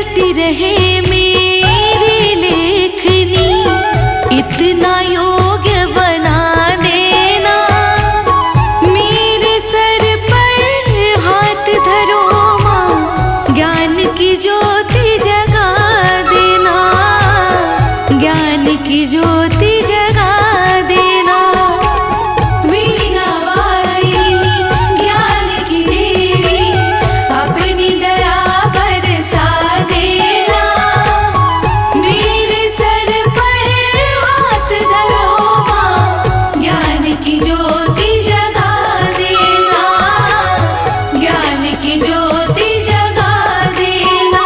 चलती रहे मेरी लेखनी, इतना योग्य बना देना। मेरे सर पर हाथ धरो माँ, ज्ञान की ज्योति जगा देना, ज्ञान की ज्योति जगा देना। वीणा वारिणी ज्ञान की देवी, अपनी दया बरसा देना। मेरे सर पर हाथ धरो माँ, ज्ञान की ज्योति जगा देना, ज्ञान की ज्योति जगा देना।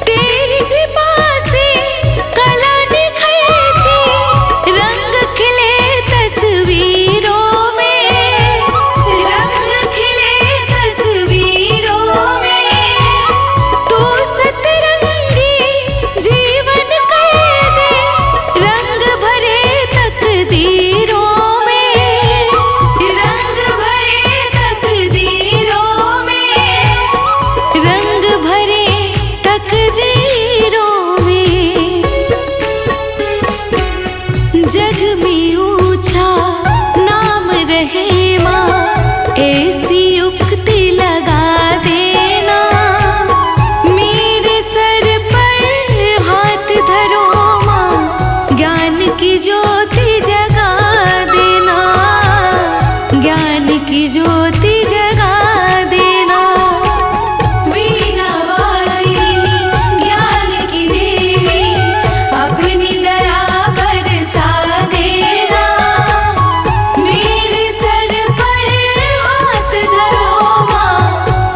तेरी कृपा से कला निखरती, रंग खिले तस्वीरों में, रंग खिले तस्वीरों में। तू सतरंगी जीवन कर दे, रंग भरे तकदीरों में, रंग भरे तकदीरों में, रंग भरे तकदीरों में। जग में ऊंचा नाम रहे माँ, ऐसी उक्ति लगा देना। मेरे सर पर हाथ धरो माँ, ज्ञान की ज्योति जगा देना, ज्ञान की ज्योति जगा देना। वीणा वारिणी ज्ञान की देवी, अपनी दया बरसा देना। मेरे सर पर हाथ धरो माँ,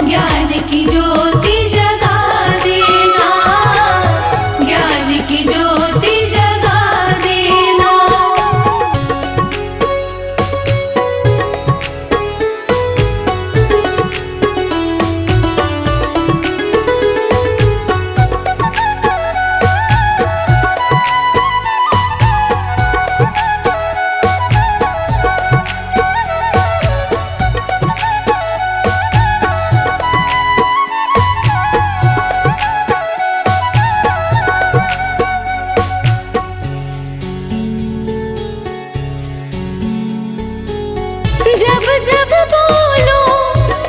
ज्ञान की ज्योति जगा देना, ज्ञान की ज्योति जगा देना। जब जब बोलो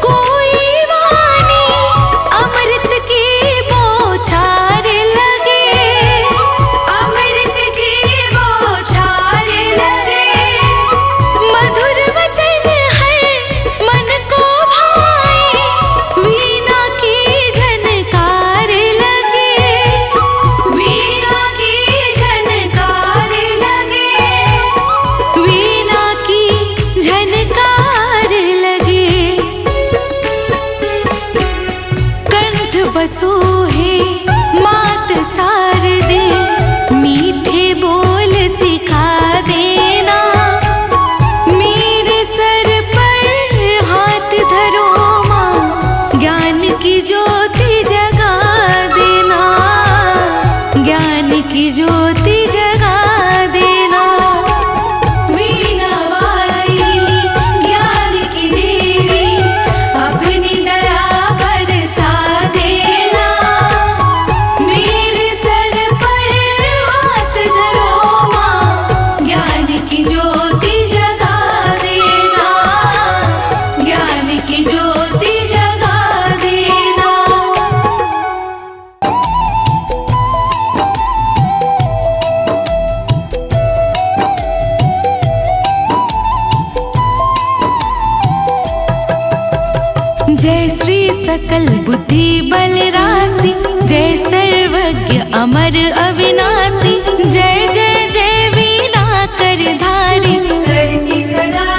कोई वाणी, अमृत की बौछार लगे, अमृत की बौछार लगे। मधुर वचन है मन को भाए, वीणा की झनकार लगे, वीणा की झनकार लगे, वीणा की झनकार लगे। कंठ बसो है मात शारदे, मीठे बोल सिखा देना। मेरे सर पर हाथ धरो माँ, ज्ञान की ज्योति जगा देना, ज्ञान की ज्योति जगा देना। वीणा वारिणी ज्ञान की देवी, अपनी दया बरसा देना। मेरे सर पर हाथ धरो माँ, ज्ञान की ज्योति जगा देना, ज्ञान की ज्योति जगा देना। जय श्री सकल बुद्धि बल राशि, जय सर्वज्ञ अमर अविनाशी। जय जय जय वीणा कर धारी, करती सदा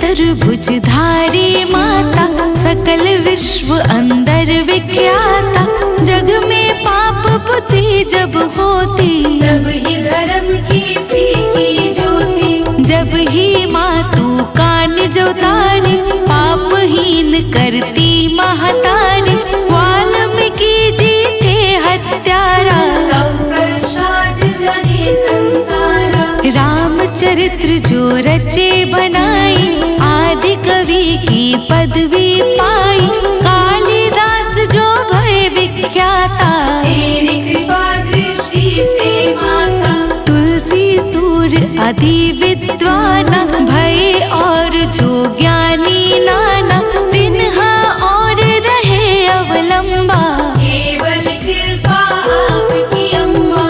चतुर्भुजधारी माता, सकल विश्व अंदर विख्याता। जग में पाप बुद्धि जब होती, तब ही धर्म की फीकी ज्योति। जब ही माँ तू कान जो तारी, पापहीन करती महतारी। वाल्मीकि जी थे हत्यारा, तब प्रसाद जने संसारा। रामचरित्र जो रचे बनाई, आदि कवि की पदवी पाई। कालिदास जो भय विख्याता, तेरी कृपा दृष्टि से माता। तुलसी सूर आदि विद्वाना, भय और जो ज्ञानी नाना। तिन्हा और रहे अवलंबा, केवल कृपा आपकी अम्मा।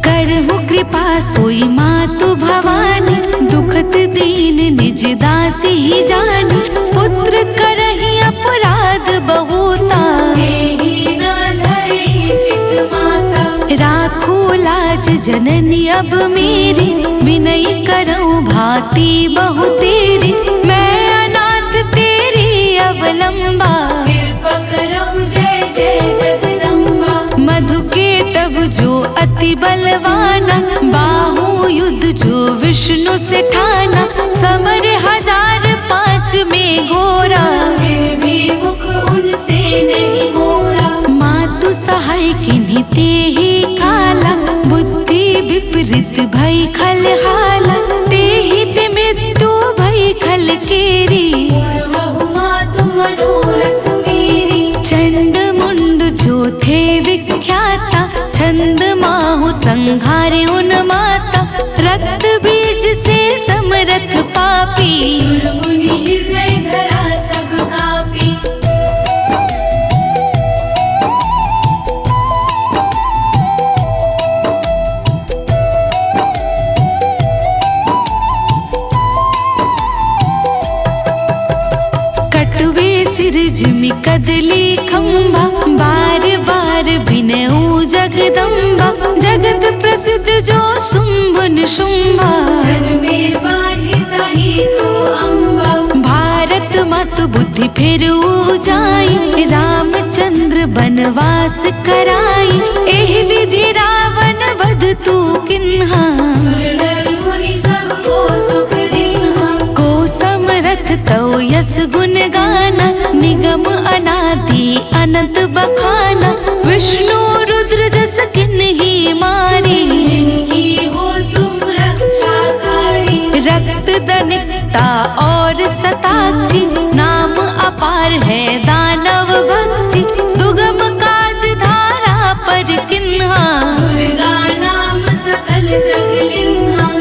करहु कृपा सोई मातु भवानी। दुखत दीन निज दासी ही जानी, पुत्र करहि अपराध बहुता। तेहि न धरे चित माता। राखो लाज जननी अब मेरी, विनय करऊं भांति बहु तेरी। मैं अनाथ तेरी अवलंबा, कृपा करौ जय जय जगदम्बा। मधु के तब जो अति बलवाना, बाहु युद्ध जो विष्णु से ठाना। समर 1005 में घोरा, फिर भी मुख उनसे नहीं मोरा। मातु सहाय किन्हीं ते ही काला, बुद्धि विपरीत भई खल हाला। तेहि ते मृत्यु भई खल केरी, पूर्वहु मातु मनोरथ मेरी। चंड मुंड जो थे विख्याता, छंद माहु संघारे उन माता। रक्त बीज से समरथ पापी, सुर मुनि हृदय धरा सब कापी। कटवे सिर जिमि कदली खंबा। बार बार बिनऊ जगदम्बा, जगत प्रसिद्ध जो शुंभ निशुंभा। जन्मे बांधिता ही तू अम्बा। भारत मत बुद्धि फिर जाई, रामचंद्र बनवास कराई। एहि विधि रावण वध तू किन्हा, सुर नर मुनि सबको सुख दिन्हा। को समरथ तव यस गुण गाना। निगम अनादि अनंत बखाना, विष्णु रुद्र जस किन्हीं मारी। जिनकी हो तुम रक्षाकारी। रक्त दनिकता और सताक्षी, नाम अपार है दानव भक्षी। दुगम काज धारा पर किन्हा, दुर्गा नाम सकल जग लिन्हा।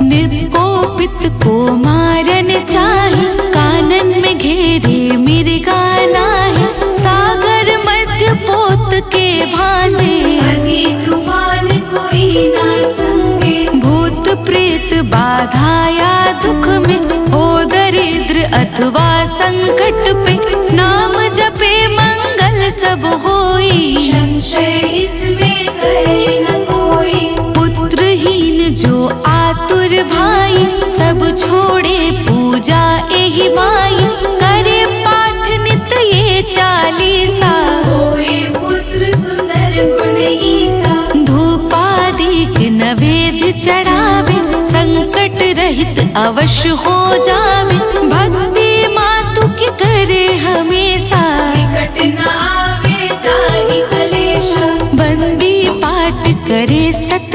निर्कोपित को मारन चाहे, कानन में घेरे मृगा नाहे। सागर मध्य पोत के भांजे, अति तूफान कोई ना संगे। भूत प्रेत बाधाया दुख में, हो दरिद्र अथवा संकट पे। नाम जपे मंगल सब होई, संशय इसमें करे न कोई। पुत्रहीन जो आतुर भाई, सब छोड़े पूजा एहि माई। करे पाठ नित ये 40 होए पुत्र सुंदर गुण ईसा। धूपादिक नवेद चढ़ावे, संकट रहित अवश्य हो जावे। भक्ति मातु की करे हमेशा, निकट न आवे ताहि कलेशा। बंदी पाठ करे 7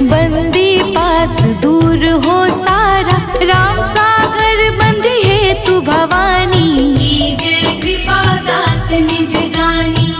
बंदी पास दूर हो सारा। राम सागर बंदी है तू भवानी, कीजे कृपा दास निज जानी।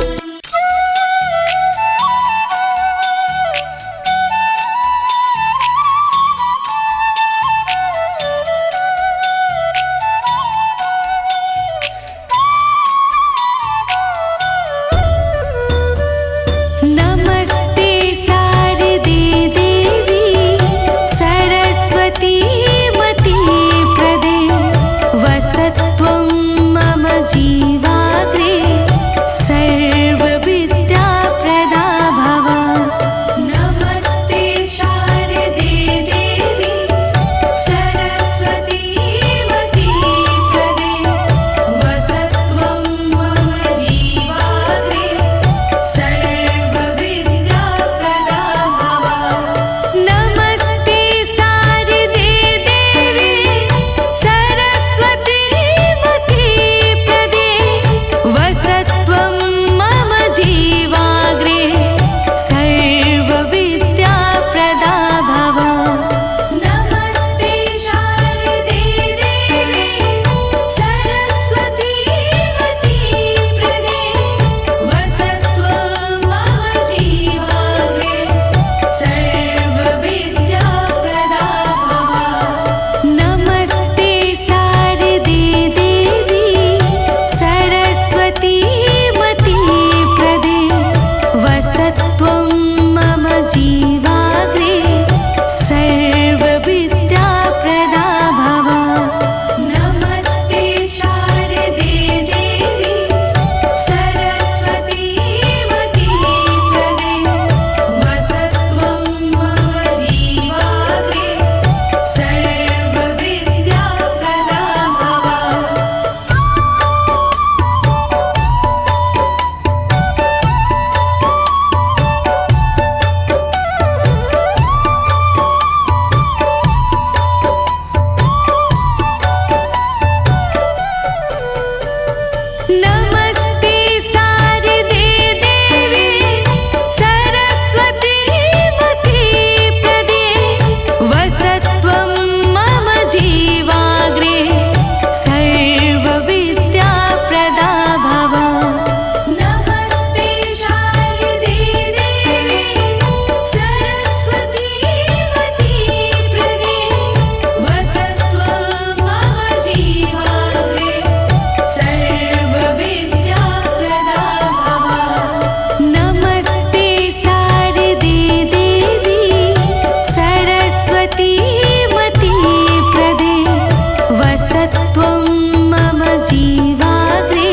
त्वं मम जीवाग्रे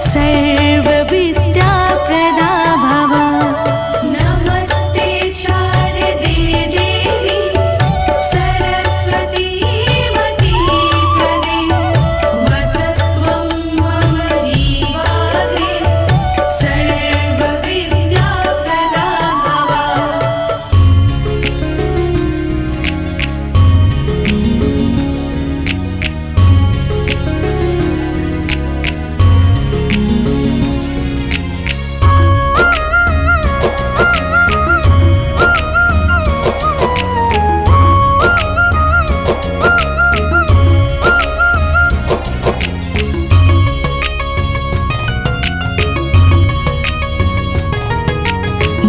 सर्वविद्याप्रदा भव। नमस्ते शारदे देवी सरस्वती मतीप्रदे वसत्वं मम जीवाग्रे सर्वविद्याप्रदा भव।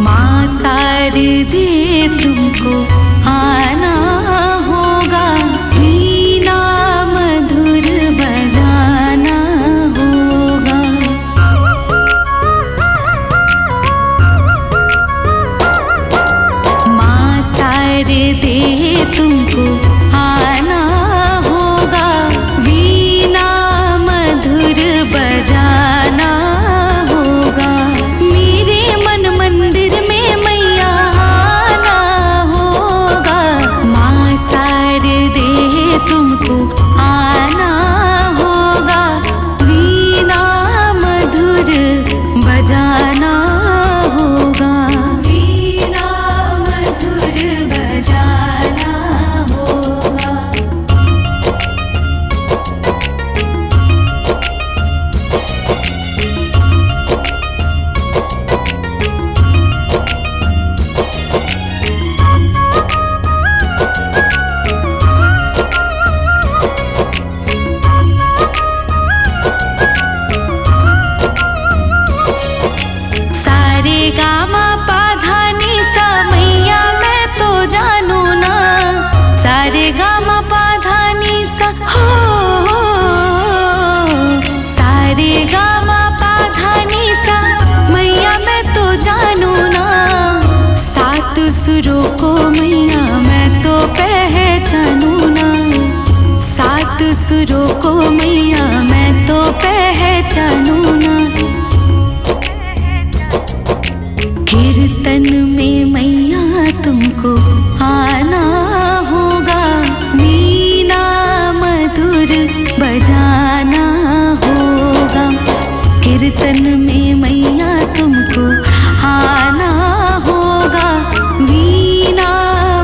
माँ शारदे तुमको आना होगा, वीणा मधुर बजाना होगा। माँ शारदे तुमको आना होगा, वीणा मधुर बजाना होगा। मेरे मन मंदिर में मैया आना होगा, माँ शारदे तुमको आना होगा, वीणा मधुर बजाना होगा। वीणा मधुर बजाना होगा। सारे गामा पाधा नी सा मैया मैं तो जानू ना, सारे गामा पाधा नी सा हो, सारे गामा पाधा नी सा मैया मैं तो जानू ना। सात सुरों को मैया मैं तो पहचानू ना, सात सुरों को मैया मैं तो पहचानू ना। कीर्तन में मैया तुमको आना होगा, वीणा मधुर बजाना होगा। कीर्तन में मैया तुमको आना होगा, वीणा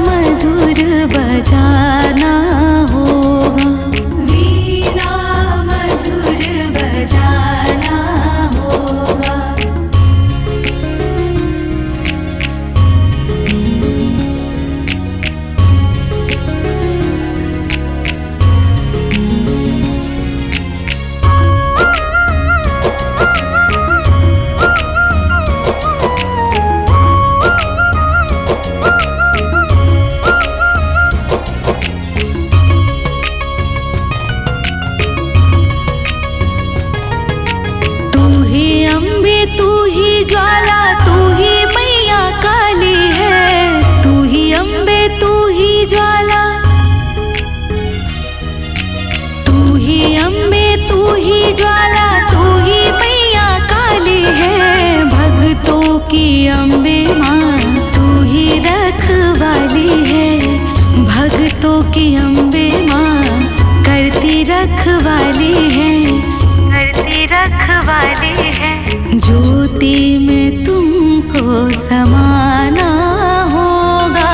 मधुर बजाना होगा। वीणा मधुर बजाना होगा। तू ही अम्बे तू ही ज्वाला तू ही मैया काली है, तू ही अम्बे तू ही ज्वाला, तू ही अम्बे तू ही ज्वाला, तू ही मैया काली है। भक्तों की अम्बे माँ तू ही रखवाली है, भक्तों की अम्बे माँ करती रखवाली है, करती रखवाली है। ज्योति में तुमको समाना होगा,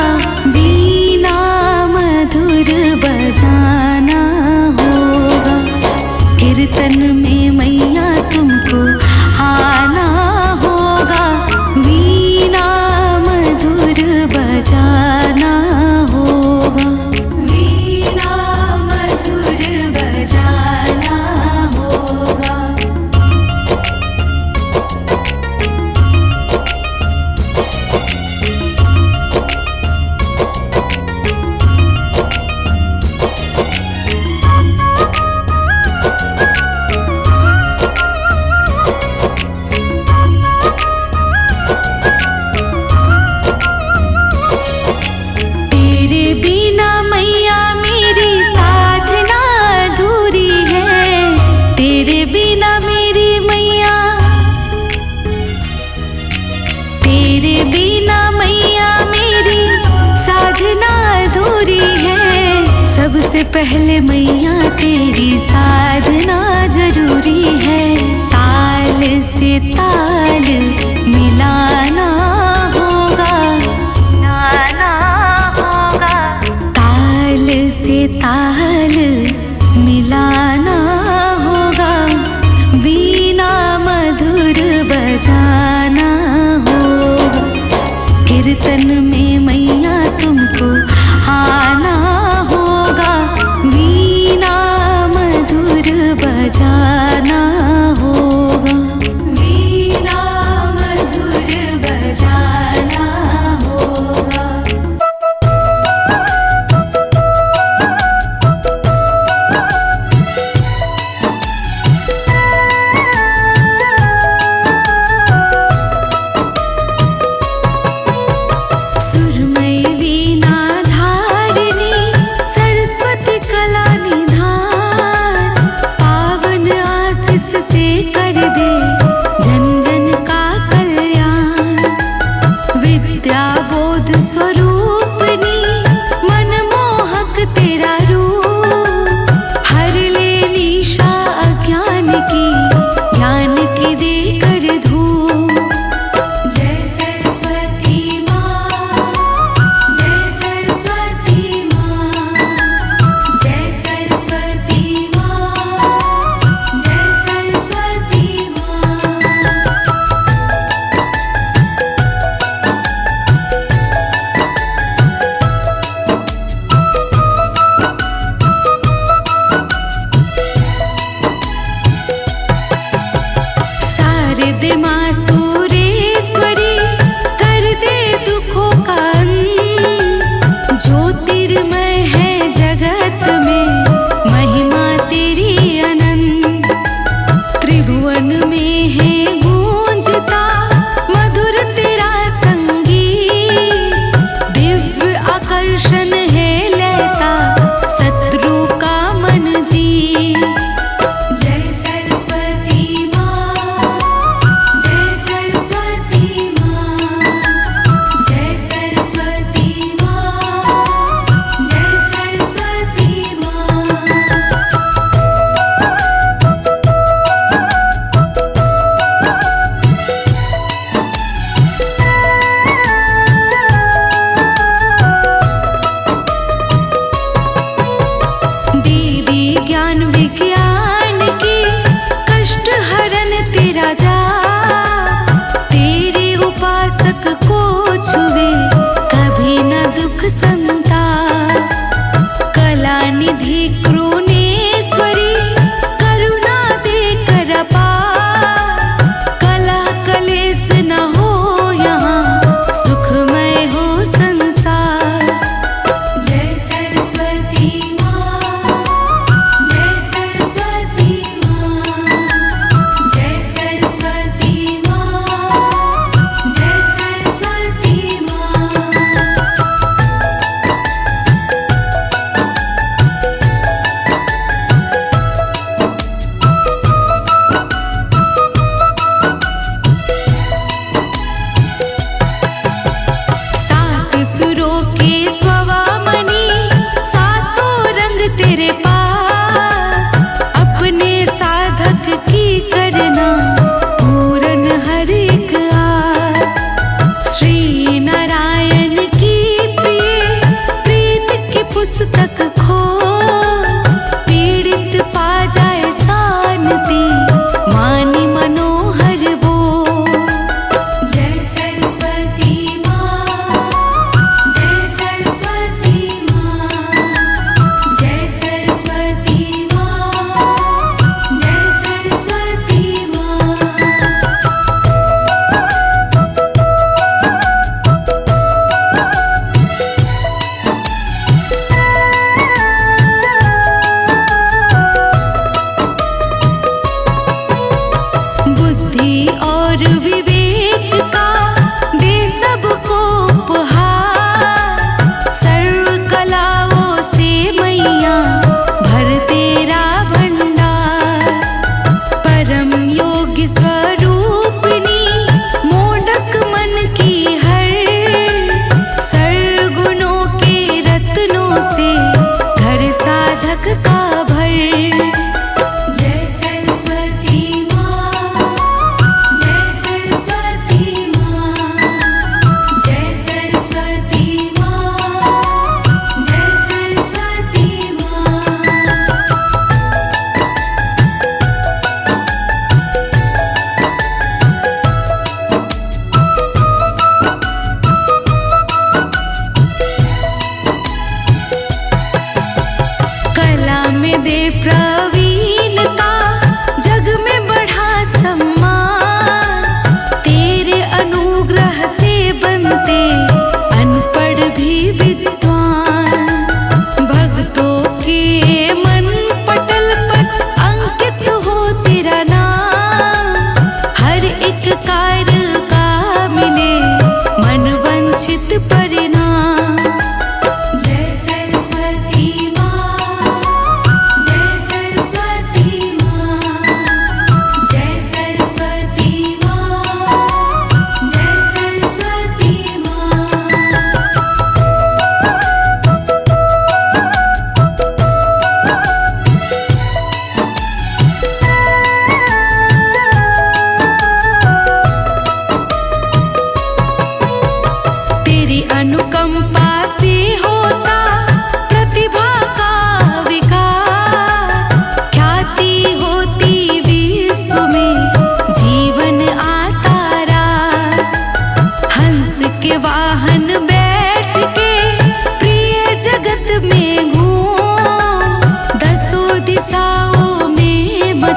वीणा मधुर बजाना होगा। कीर्तन में मैया तुमको आना होगा, वीणा मधुर बजाना होगा। वीणा मधुर बजाना होगा। पहले मैया तेरी साधना जरूरी है। ताल से ताल मिलाना होगा, मिलाना होगा। ताल से ताल मिलाना होगा, वीणा मधुर बजाना होगा। कीर्तन में मैया तुमको आना होगा, वीणा मधुर बजाना होगा, वीणा मधुर बजाना होगा।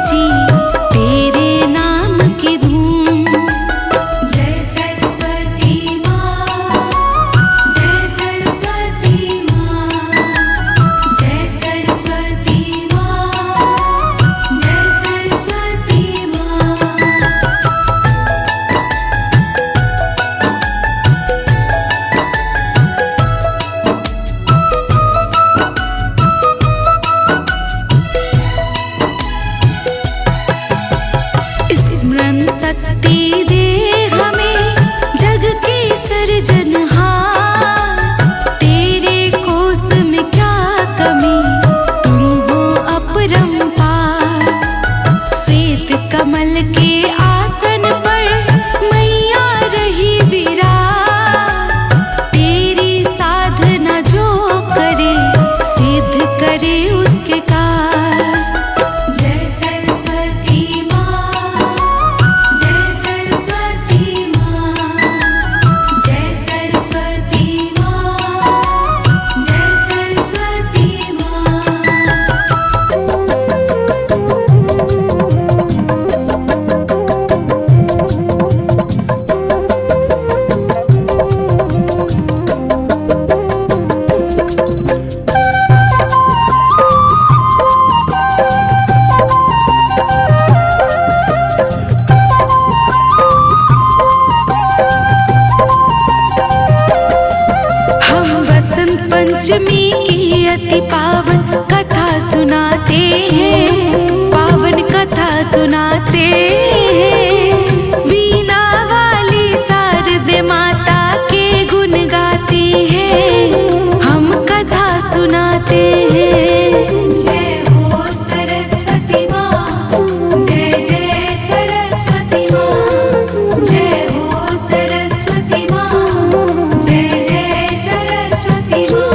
मची तेरे नाम की धूम। जय सरस्वती माँ, जय सरस्वती माँ, जय सरस्वती माँ, जय सरस्वती माँ। स्मरण शक्ति दे हमें जग के सृजनहार, तेरे कोस में क्या कमी तुम हो अपरंपार। श्वेत कमल के आसन पर मैया रही विराज, तेरी साधना जो करे सिद्ध करे उसके काज। जय सरस्वती माँ, जय सरस्वती माँ, जय सरस्वती माँ, जय सरस्वती माँ। हम बसंत पंचमी की अति पावन कथा सुनाते हैं, पावन कथा सुनाते हैं। वीणा वाली शारदे माता के गुण गाते हैं, हम कथा सुनाते हैं। जय हो सरस्वती माँ, जय जय सरस्वती माँ, जय हो सरस्वती माँ, जय जय सरस्वती माँ।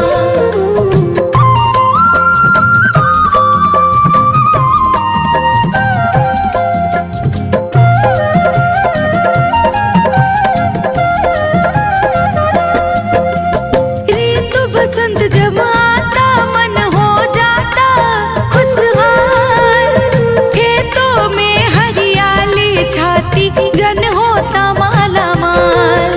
ऋतु बसंत जब आता मन हो जाता खुशहाल, खेतों में हरियाली छाती जन होता माला माल।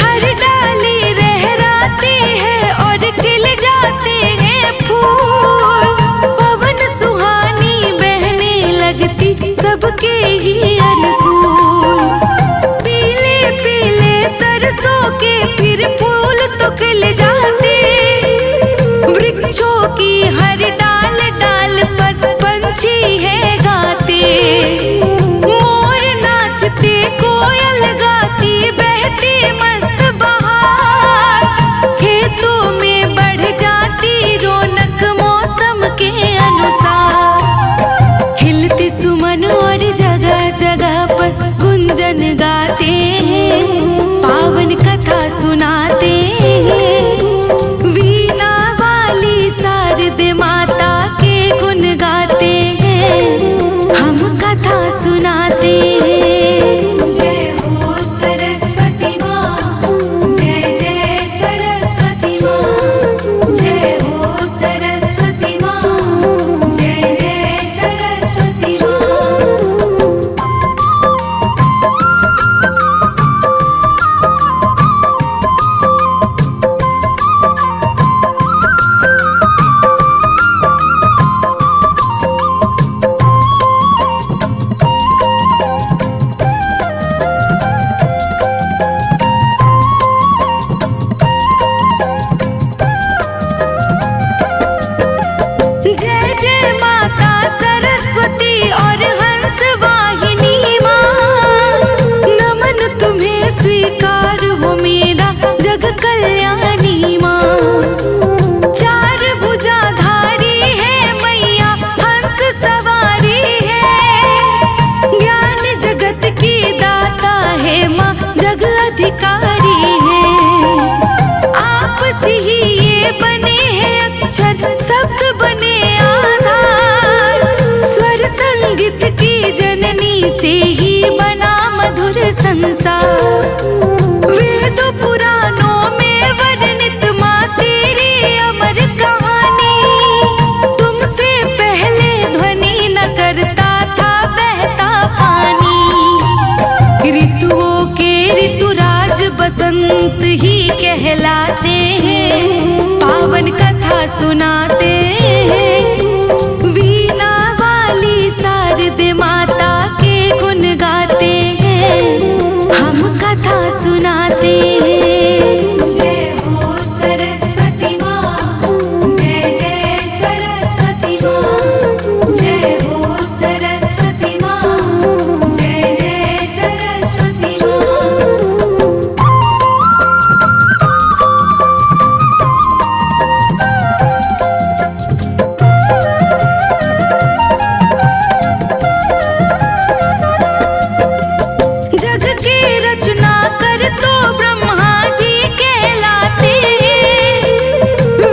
हर डाली लहराती है और खिल जाते हैं फूल, पवन सुहानी बहने लगती सबके ही अनुकूल। पीले पीले सरसों के फिर फूल तो खिल जाते, वृक्षों की हर डाल डाल पर पंछी है गाते। मोर नाचते कोयल गाती बहती मस्त बहार, खेतों में बढ़ जाती रौनक मौसम के अनुसार। खिलते सुमन और जगह जगह पर गुंजन गाते हैं, पावन कथा सुनाते हैं। वीणा वाली शारदे माता के गुण गाते हैं, हम कथा सुनाते हैं। जय हो सरस्वती माँ, जय जय सरस्वती माँ, जय हो सरस्वती माँ, जय जय सरस्वती माँ। ही कहलाते हैं, पावन कथा सुनाते हैं। वीणा वाली शारदे माता के गुण गाते हैं, हम कथा सुनाते हैं। जय हो सरस्वती माँ, जय जय सरस्वती माँ, जय हो सरस्वती माँ, जय जय सरस्वती माँ। जग की रचना कर तो ब्रह्मा जी कहलाते हैं,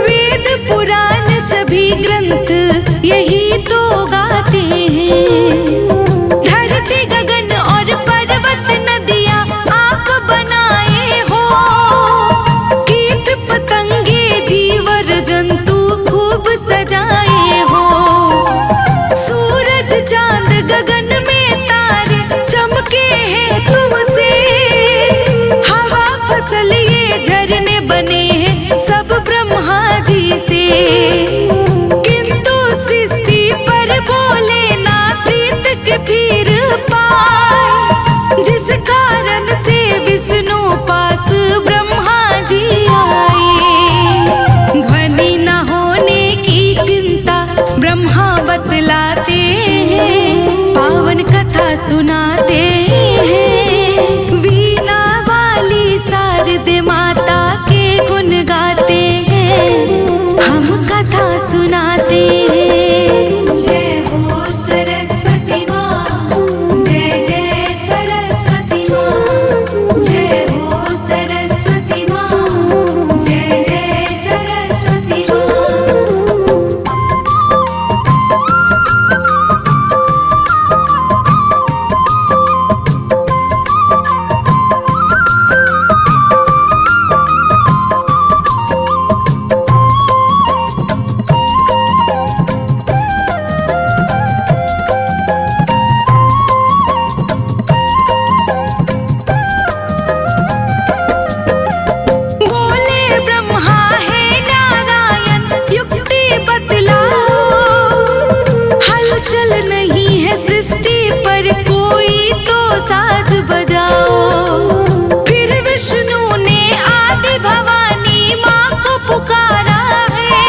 वेद पुराण सभी ग्रंथ यही तो गाते हैं। धरती गगन और पर्वत नदियाँ आप बनाए हो, कीट पतंगे जीवर जंतु खूब सजाए हो। सूरज चांद गगन में तारे चमके हैं तुमसे, हवा फसल ये झरने बने हैं सब ब्रह्मा जी से। किंतु सृष्टि पर बोले ना प्रीत के फिर पाए, जिस कारण से विष्णु पास ब्रह्मा जी आए। ध्वनि न होने की चिंता ब्रह्मा बतलाते हैं, पावन कथा सुनाते हैं। वीणा वाली शारदे माता के गुण गाते हैं, हम कथा सुनाते हैं। जय हो सरस्वती माँ, जय जय सरस्वती माँ, जय हो सरस्वती माँ, जय जय सरस्वती माँ। बोले ब्रह्मा है नारायण युक्ति बतलाओ, हलचल नहीं है सृष्टि पर कोई तो साज बजाओ। फिर विष्णु ने आदि भवानी माँ को पुकारा है,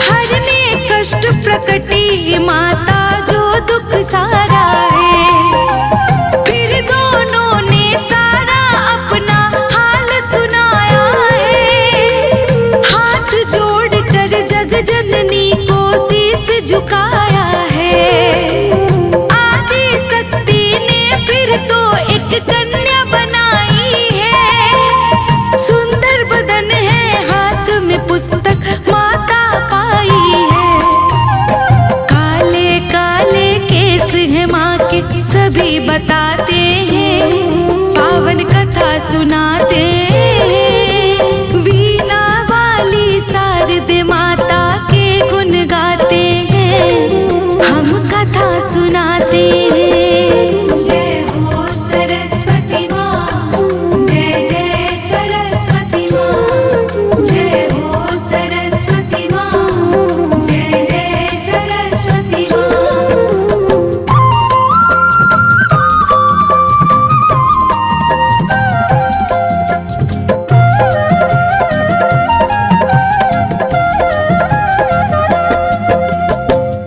हरने कष्ट प्रकटी माता जो दुख सारा है। फिर दोनों ने सारा अपना हाल सुनाया है, हाथ जोड़ कर जग जननी को शीस झुकाया है। आदि शक्ति ने फिर तो एक कन्या बनाई है, सुंदर बदन है हाथ में पुस्तक माता पाई है। काले काले केस है माँ के सभी बताते हैं, पावन कथा सुनाते हैं। वीणा वाली शारदे माता के गुण गाते हैं, हम कथा सुनाते हैं। जय हो सरस्वती माँ, जय जय सरस्वती माँ, जय हो सरस्वती माँ, जय जय सरस्वती माँ।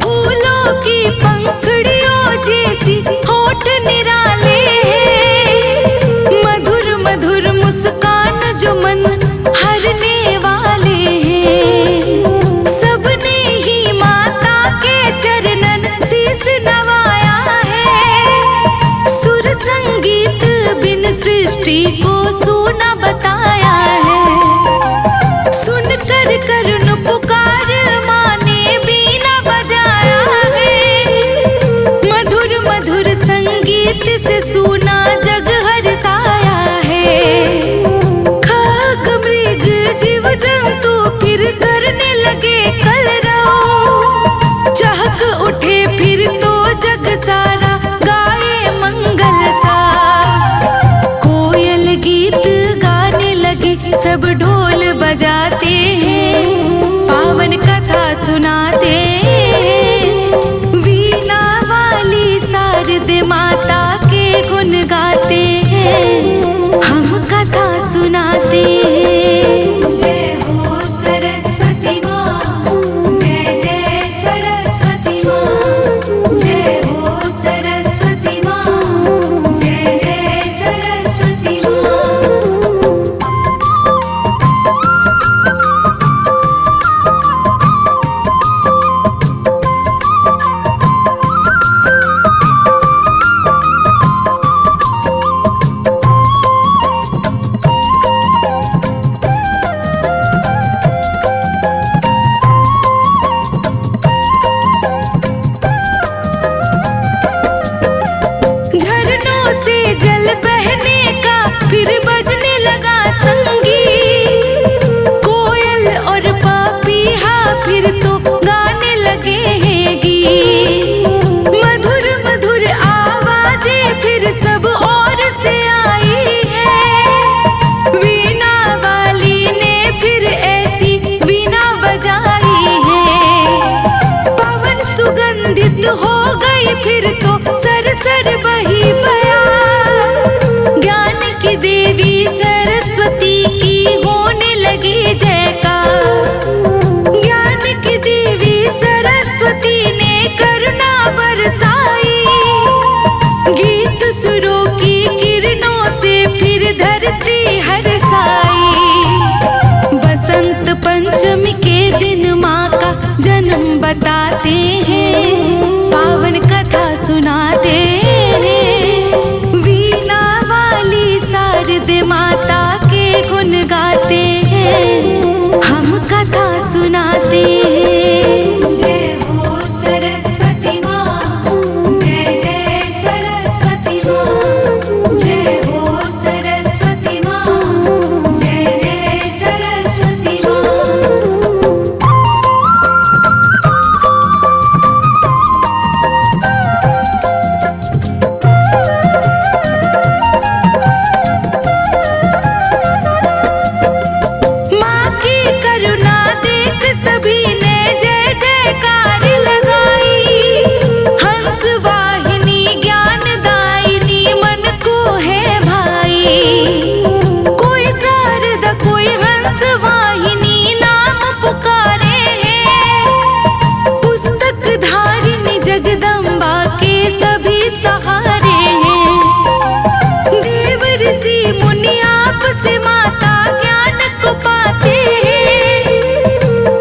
फूलों की पंखुड़ियों जैसी होठ निराले हैं, मधुर मधुर मुस्कान जो मन हरने वाले हैं। सबने ही माता के चरणन शीस नवाया है, सुर संगीत बिन सृष्टि को सुना बताया है। सुन कर करुण पुकार माने बीना बजाया है, मधुर मधुर संगीत से सुना जग हरसाया है। खाक मृग जीव जंतु फिर करने लगे कलरव, चहक उठे फिर तो जग सारा गाए मंगल सा। कोयल गीत गाने लगे गाते हैं, पावन कथा सुनाते हैं। वीणा वाली शारदे माता के गुण गाते हैं, हम कथा सुनाते हैं। जय हो सरस्वती माँ, जय जय सरस्वती माँ, जय हो सरस्वती माँ, जय जय सरस्वती माँ। माँ की करुणा देख सभी ने जय जयकार लगाई। हंस वाहिनी ज्ञानदायिनी मन को है भाई। कोई शारदा कोई हंस वाहिनी नाम पुकारे हैं। पुस्तक धारिणी जगदम्बा के सभी सहारे हैं। देव ऋषि मुनि आपसे माता ज्ञान को पाते हैं।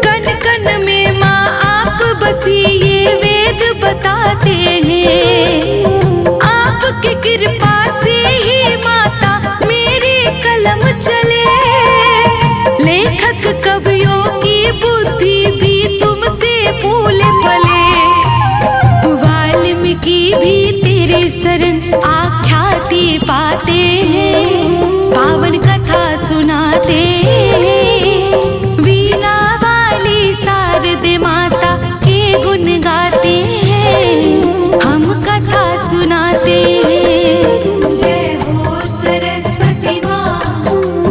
कन कन में माँ आप बसी ये वेद बताते हैं। आपकी कृपा से ही माता मेरी कलम चले। लेखक कवियों की बुद्धि भी तुमसे फूले फले। वाल्मीकि भी तेरे शरण आख्याति पाते हैं, पावन कथा सुनाते हैं। वीणा वाली शारदे माता के गुण गाते हैं, हम कथा सुनाते हैं। जय हो सरस्वती माँ,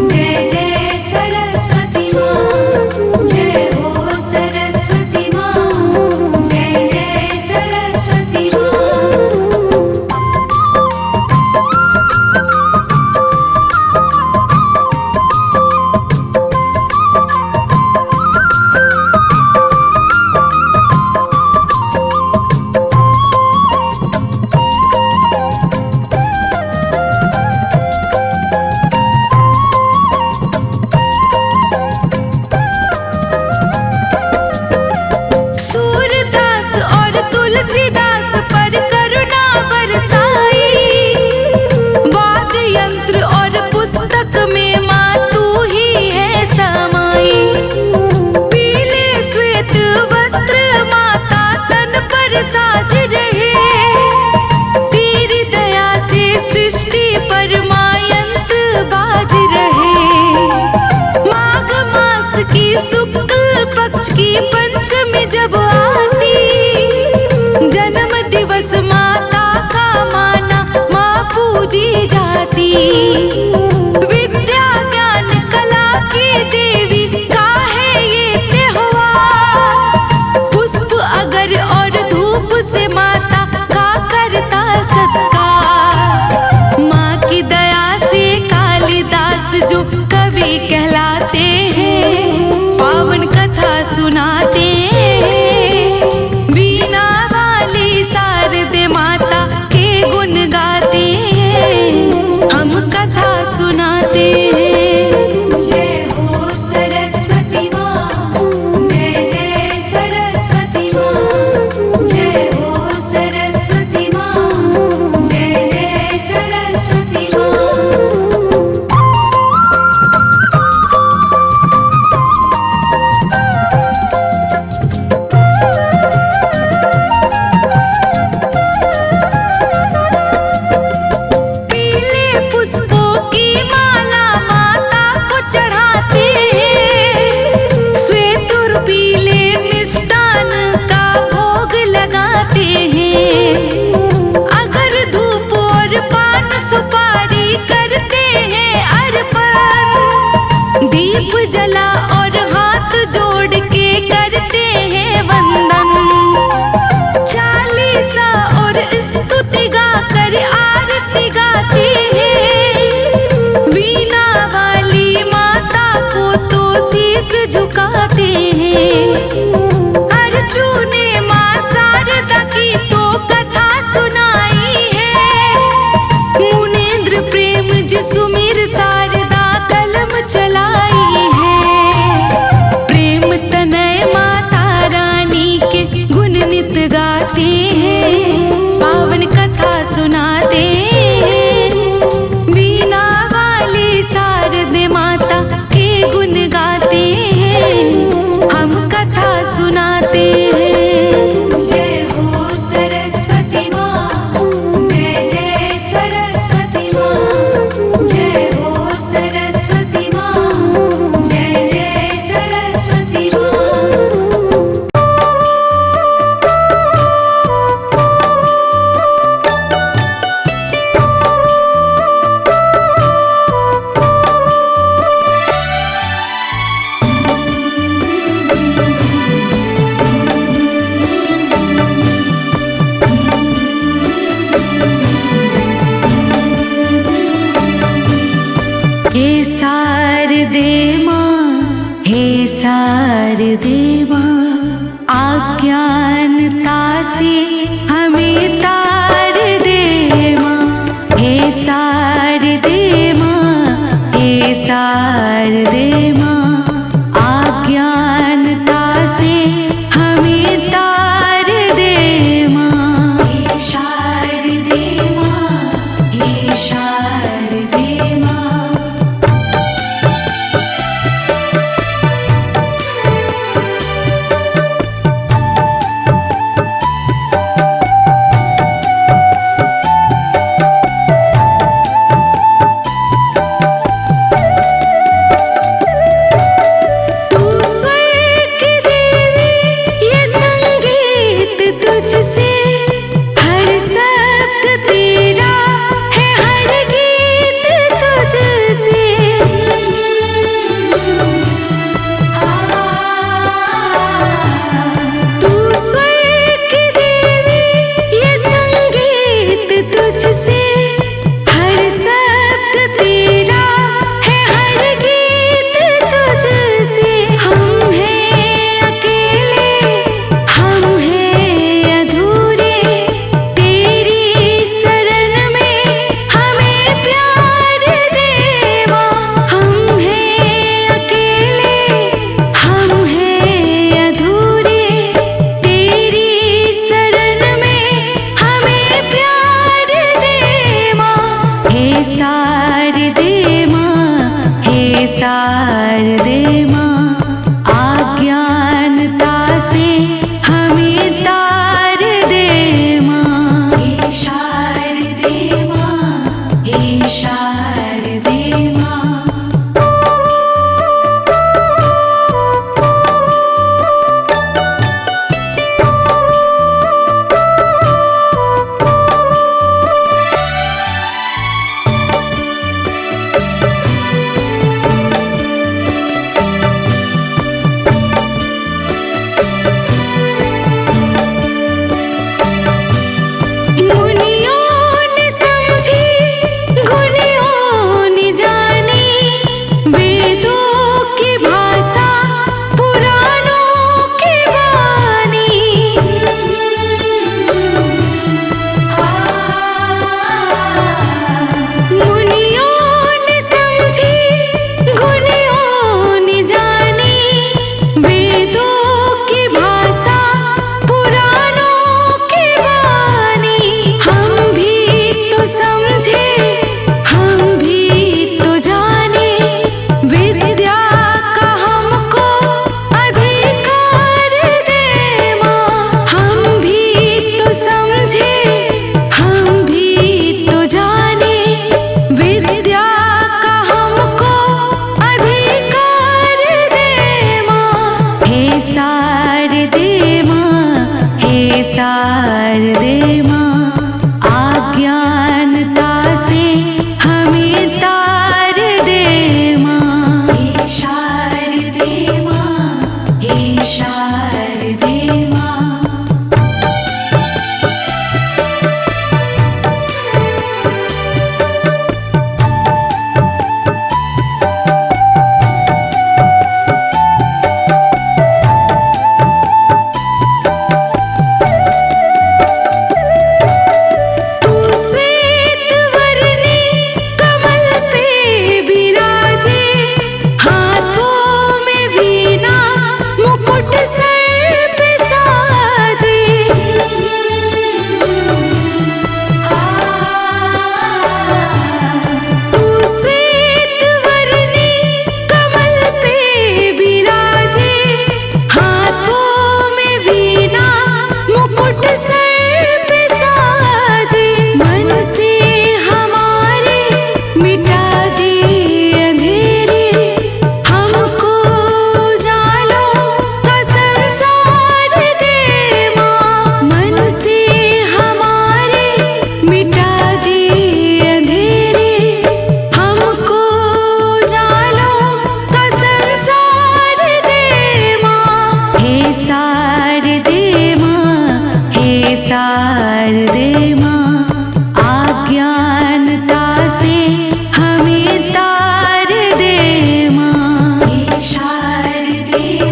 जय जय सरस्वती माँ, जय हो सरस्वती माँ, जय जय सरस्वती माँ। सूरदास और तुलसीदास पर करुणा बरसाई। वाद्य यंत्र और पुस्तक में माँ तू ही है समाई। पीले श्वेत वस्त्र माता तन पर साज रहे। तेरी दया से सृष्टि पर माँ यंत्र बाज रहे। माघ मास की शुक्ल पक्ष की पंचमी जब आती। जन्म दिवस माता का माना माँ पूजी जाती। विद्या ज्ञान कला की देवी का है ये त्योहार। पुष्प अगर और धूप से माता का करता सत्कार। माँ की दया से कालिदास जो कवि कहलाते हैं, पावन कथा सुनाते हैं। वीणा वाली शारदे माता के गुण गाते हैं, हम शारदे माँ अज्ञानता से हमें तार दे माँ। हे शारदे माँ, हे शारदे माँ अज्ञानता से हमें तार दे माँ। हे शारदे माँ, हे शारदे माँ। शारदे माँ अज्ञानता से हमें तार दे माँ। हे शारदे माँ, हे शारदे माँ। शारदे माँ अज्ञानता से हमें तार दे माँ। हे शारदे माँ, हे शारदे माँ। शारदे माँ अज्ञानता से हमें तार दे माँ। हे शारदे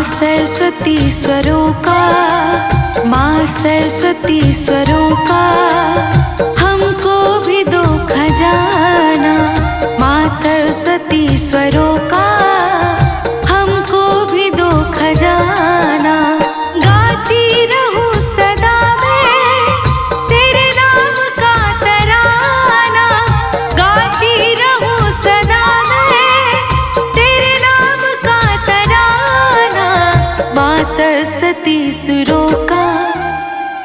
सरस्वती स्वरों का, माँ सरस्वती स्वरों का हमको भी दो खजाना। माँ सरस्वती स्वरों का हमको भी दो खजाना। गाती रहूं सदा मैं तेरे नाम का तराना। गाती रहूं सदा मैं तेरे नाम का तराना। माँ सरस्वती सुरों का,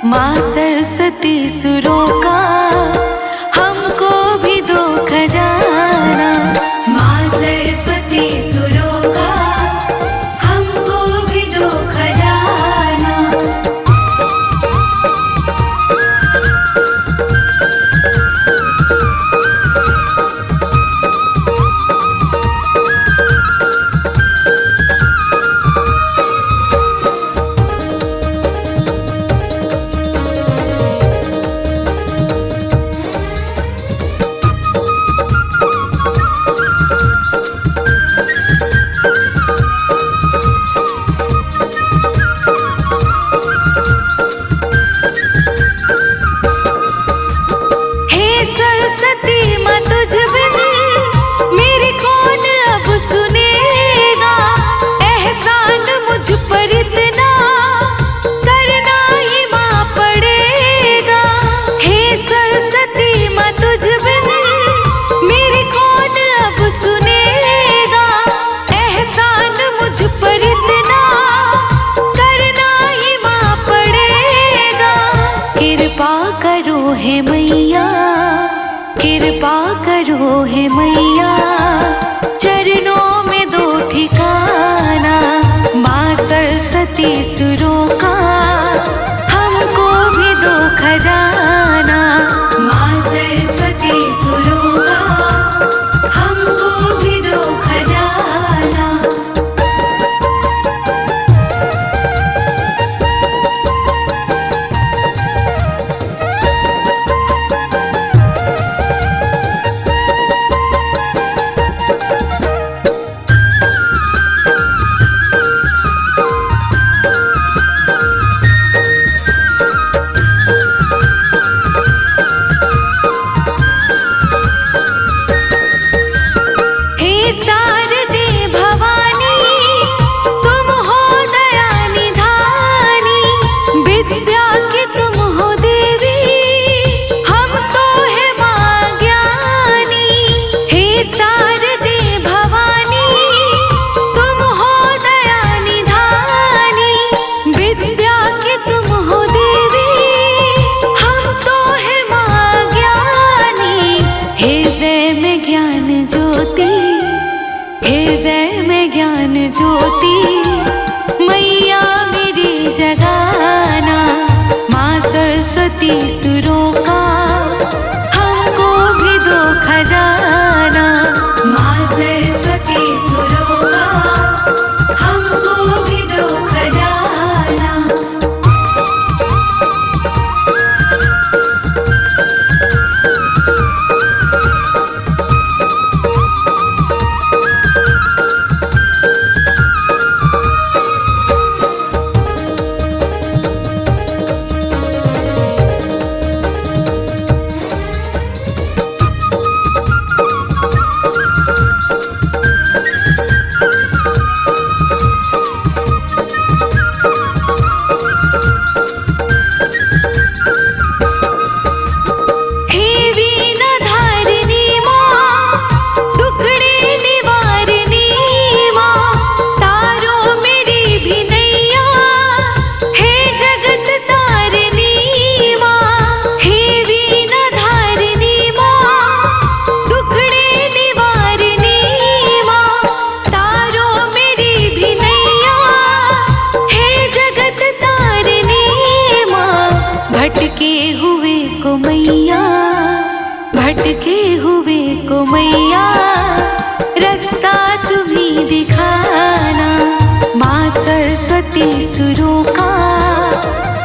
माँ सरस्वती सुरों का हमको भी दो खजाना। माँ सरस्वती सुरों का हमको भी दो खजाना। हे मैया, कृपा करो हे मैया, चरणों में दो ठिकाना। माँ सरस्वती सुरों का हमको भी दो खजाना। माँ सरस्वती सुरों का हमको भी दो खजाना। हृदय में ज्ञान ज्योति मैया मेरी जगाना। माँ सरस्वती सुरों का हमको भी दो खजाना। माँ सरस्वती सुरों का हमको भी दो खजाना। भटके हुए को मैया रास्ता तुम्ही दिखाना। माँ सरस्वती सुरों का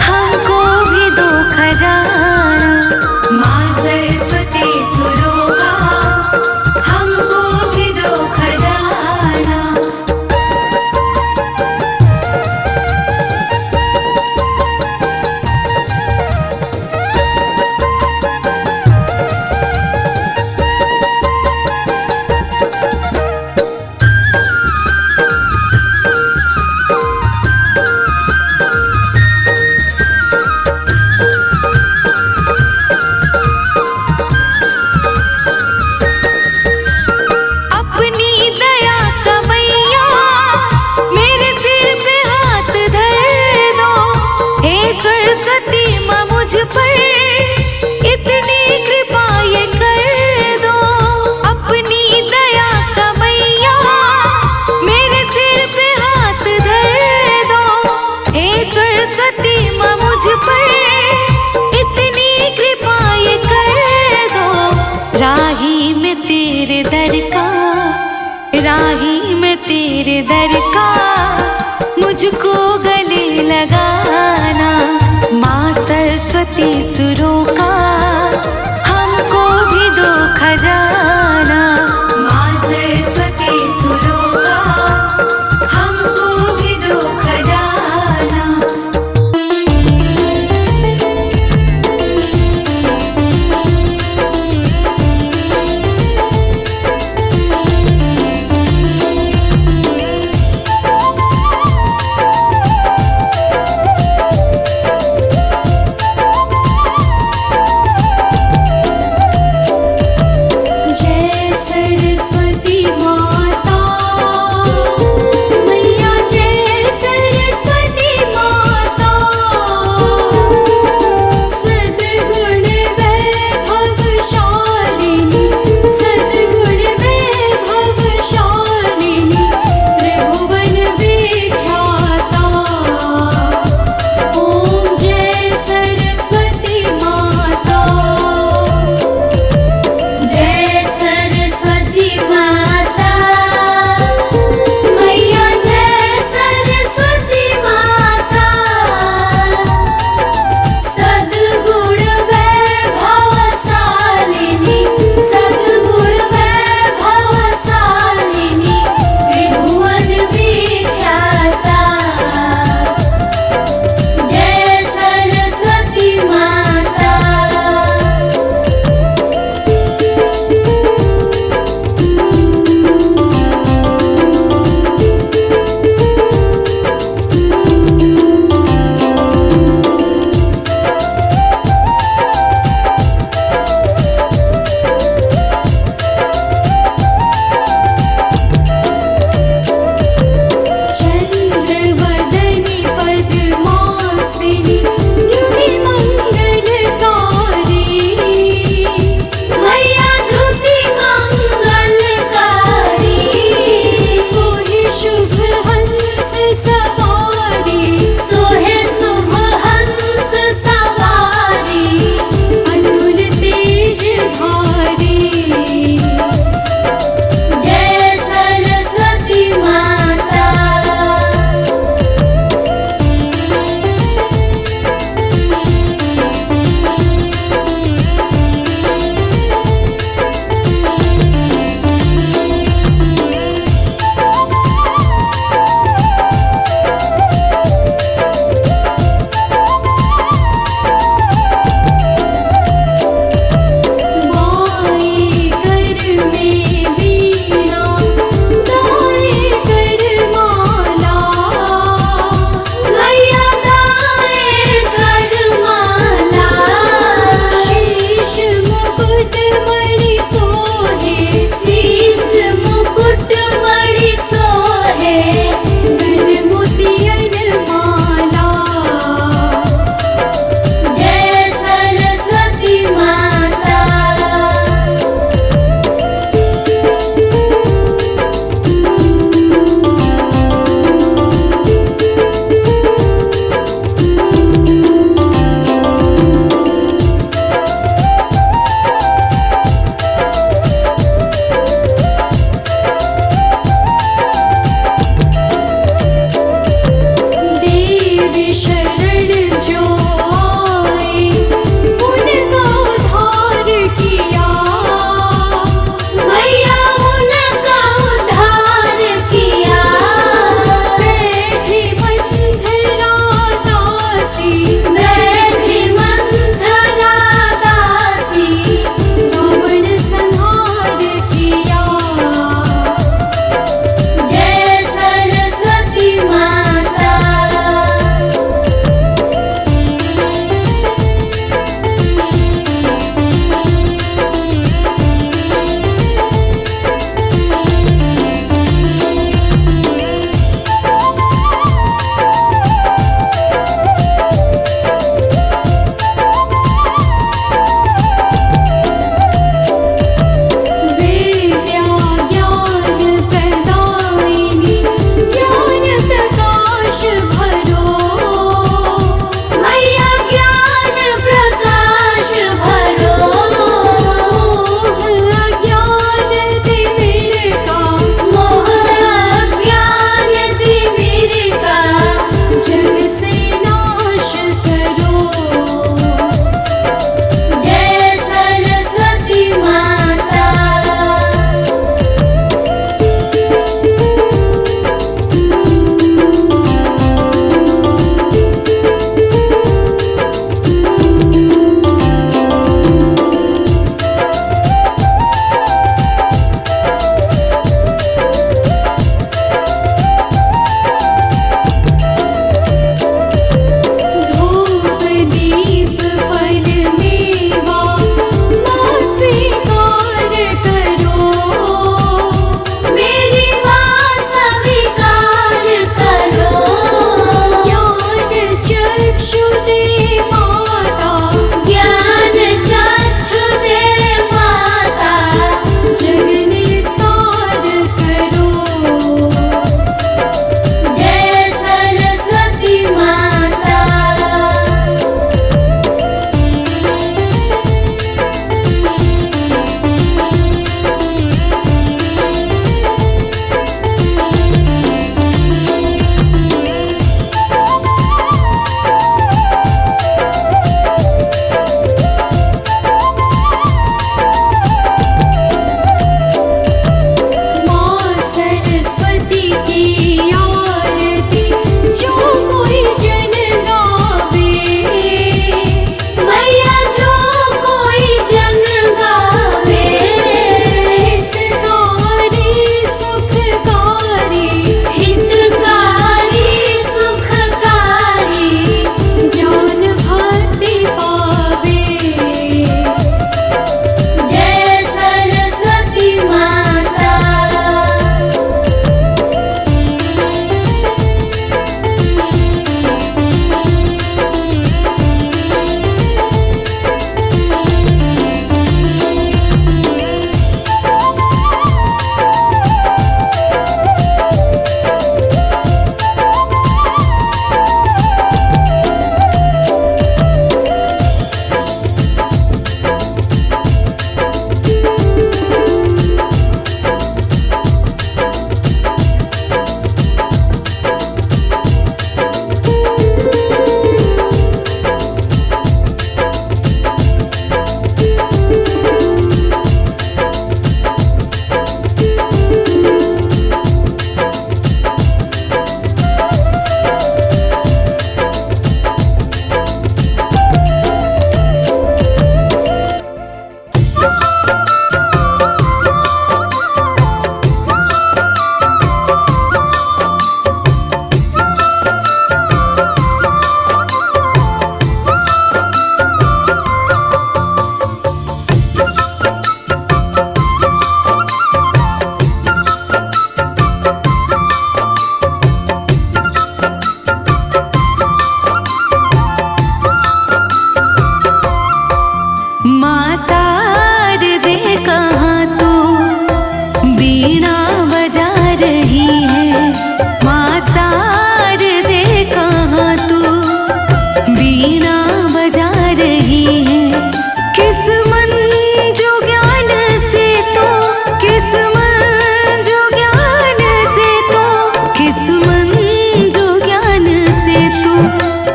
हमको भी दो खजाना। माँ सरस्वती सुरों का हमको भी दो खजाना। मुझको गले लगाना। माँ सरस्वती सुरों का हमको भी दो खजाना। माँ सरस्वती सुरों का हमको भी दो खजाना।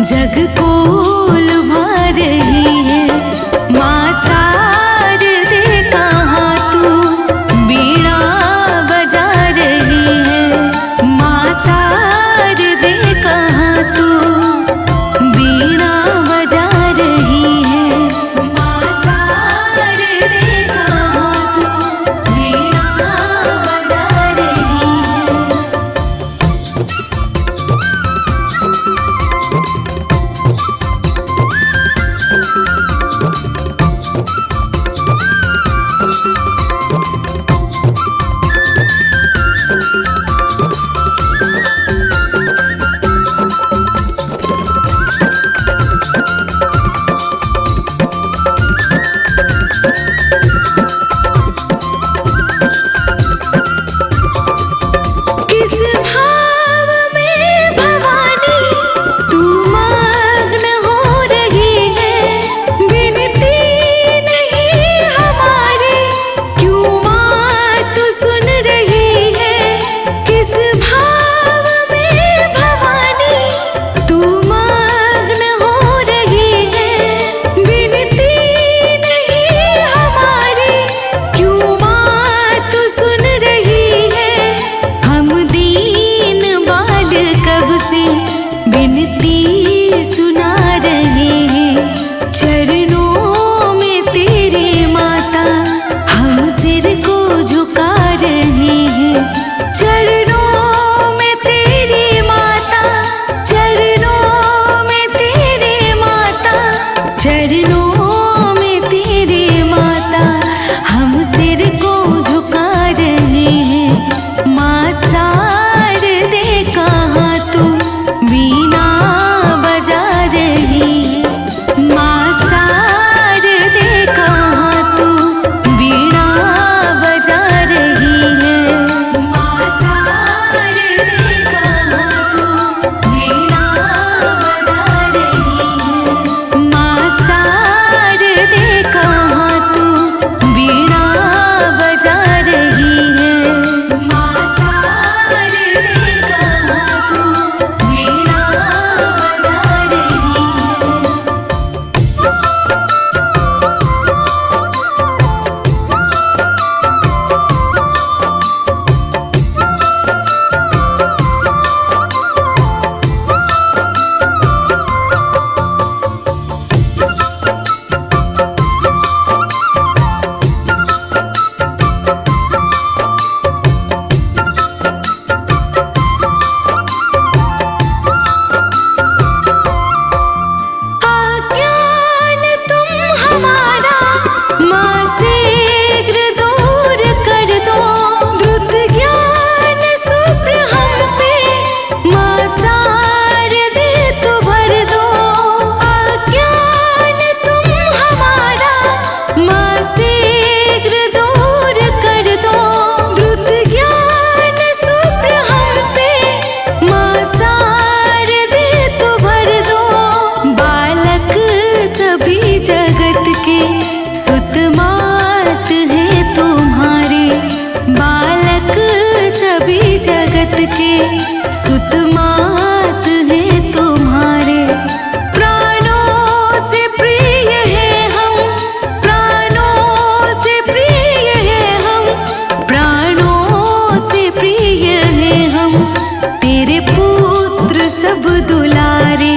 जग को लुभा रही है। माँ शारदे कहाँ तू बीड़ा बजा रही है। माँ शारदे कहाँ तू बीड़ा बजा रही है। माँ शारदे कहाँ तू बीड़ा बजा रही है। किस भाव में भवानी तू मग्न हो रही है। विनती नहीं हमारी क्यों माँ तू सुन रही है। किस भाव में भवानी तू मग्न हो रही है। विनती नहीं हमारी क्यों माँ तू सुन रही है। हम दीन बाल कब से विनती सुना रहे हैं। चरणों में तेरे माता हम सिर को झुका रहे हैं। चरणों में तेरी माता, चरणों में तेरे माता, चरणों में तेरे माता हम सिर को झुका रहे हैं। माँ शारदे कहाँ तू बीना बजा रही है। माँ शारदे कहाँ तू बीना बजा रही है। माँ शारदे कहाँ तू बीना बजा रही है। माँ शारदे कहाँ तू बीना बजा रही है। माँ शारदे कहाँ तू बीना बजा रही है। अज्ञान तुम हमारा माँ शीघ्र दूर कर दो। द्रुत ज्ञान शुभ्र हम पे माँ शारदे तो भर दो। अज्ञान तुम हमारा माँ शीघ्र दूर कर दो। द्रुत ज्ञान शुभ्र हम पे माँ शारदे तो भर दो। बालक सभी जगत के सुतमात है तुम्हारे। बालक सभी जगत के सुतमात है तुम्हारे। प्राणों से प्रिय है हम, प्राणों से प्रिय है हम, प्राणों से प्रिय है हम। तेरे पुत्र सब दुलारे